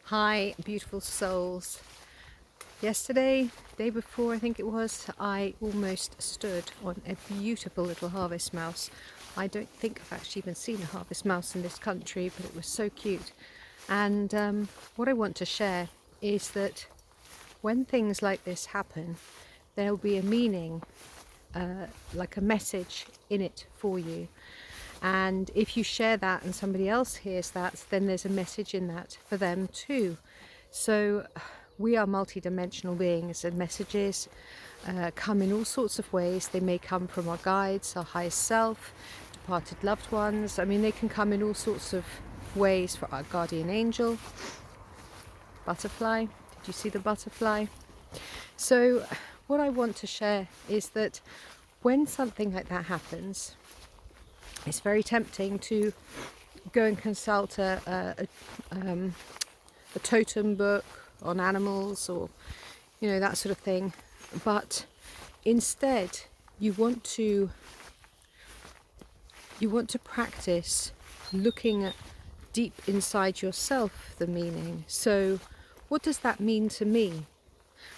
Hi, beautiful souls. Yesterday, day before I think it was, I almost stood on a beautiful little harvest mouse. I don't think I've actually even seen a harvest mouse in this country, but it was so cute. And what I want to share is that when things like this happen, there'll be a meaning, like a message in it for you. And if you share that and somebody else hears that, then there's a message in that for them too. So we are multi-dimensional beings, and messages come in all sorts of ways. They may come from our guides, our highest self, departed loved ones. I mean, they can come in all sorts of ways for our guardian angel. Butterfly, did you see the butterfly? So what I want to share is that when something like that happens, it's very tempting to go and consult a totem book on animals, or that sort of thing. But instead, you want to practice looking deep inside yourself the meaning. So, what does that mean to me?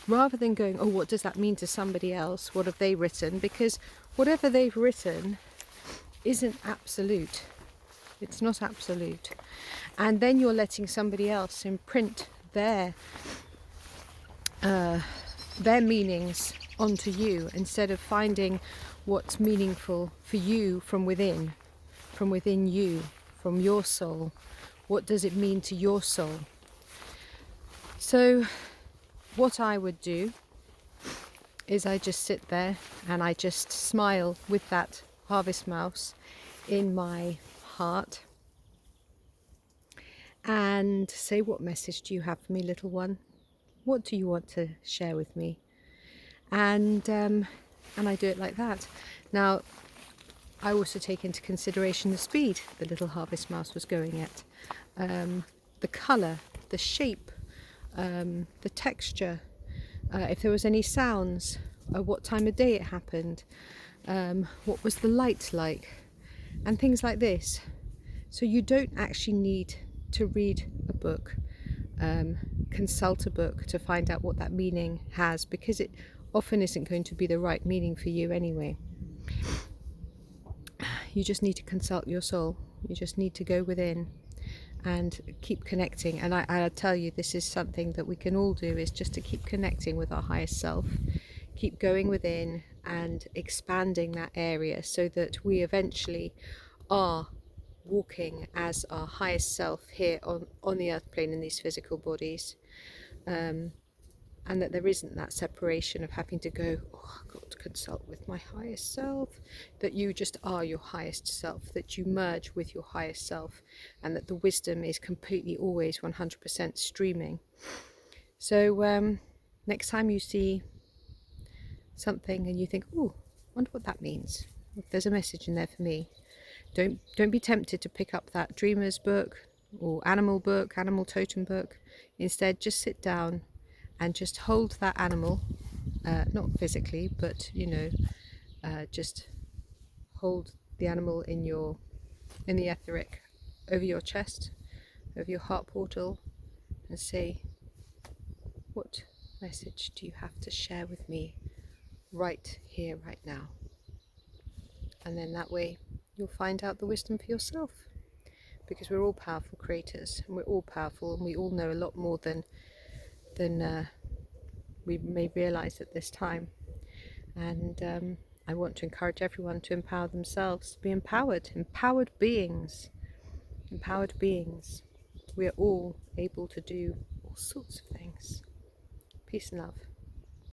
Rather than going, oh, what does that mean to somebody else? What have they written? Because whatever they've written isn't absolute. It's not absolute. And then you're letting somebody else imprint their meanings onto you, instead of finding what's meaningful for you from within you, from your soul. What does it mean to your soul? So what I would do is I just sit there and I just smile with that harvest mouse in my heart and say, what message do you have for me, little one? What do you want to share with me? And I do it like that. Now, I also take into consideration the speed the little harvest mouse was going at, the colour, the shape, the texture, if there was any sounds, what time of day it happened, what was the light like, and things like this. So you don't actually need to read a book, consult a book to find out what that meaning has, because it often isn't going to be the right meaning for you anyway. You just need to consult your soul. You just need to go within and keep connecting. And I tell you, this is something that we can all do, is just to keep connecting with our highest self, keep going within and expanding that area, so that we eventually are walking as our highest self here on the earth plane in these physical bodies, and that there isn't that separation of having to go, oh, I've got to consult with my highest self, that you just are your highest self, that you merge with your highest self, and that the wisdom is completely always 100% streaming. So next time you see something and you think, oh, I wonder what that means, if there's a message in there for me, don't be tempted to pick up that dreamer's book or animal book, animal totem book. Instead, just sit down and just hold that animal, not physically, but just hold the animal in the etheric, over your chest, over your heart portal, and say, what message do you have to share with me right here, right now? And then that way you'll find out the wisdom for yourself, because we're all powerful creators, and we're all powerful, and we all know a lot more than we may realize at this time. And I want to encourage everyone to empower themselves, to be empowered beings. We are all able to do all sorts of things. Peace and love.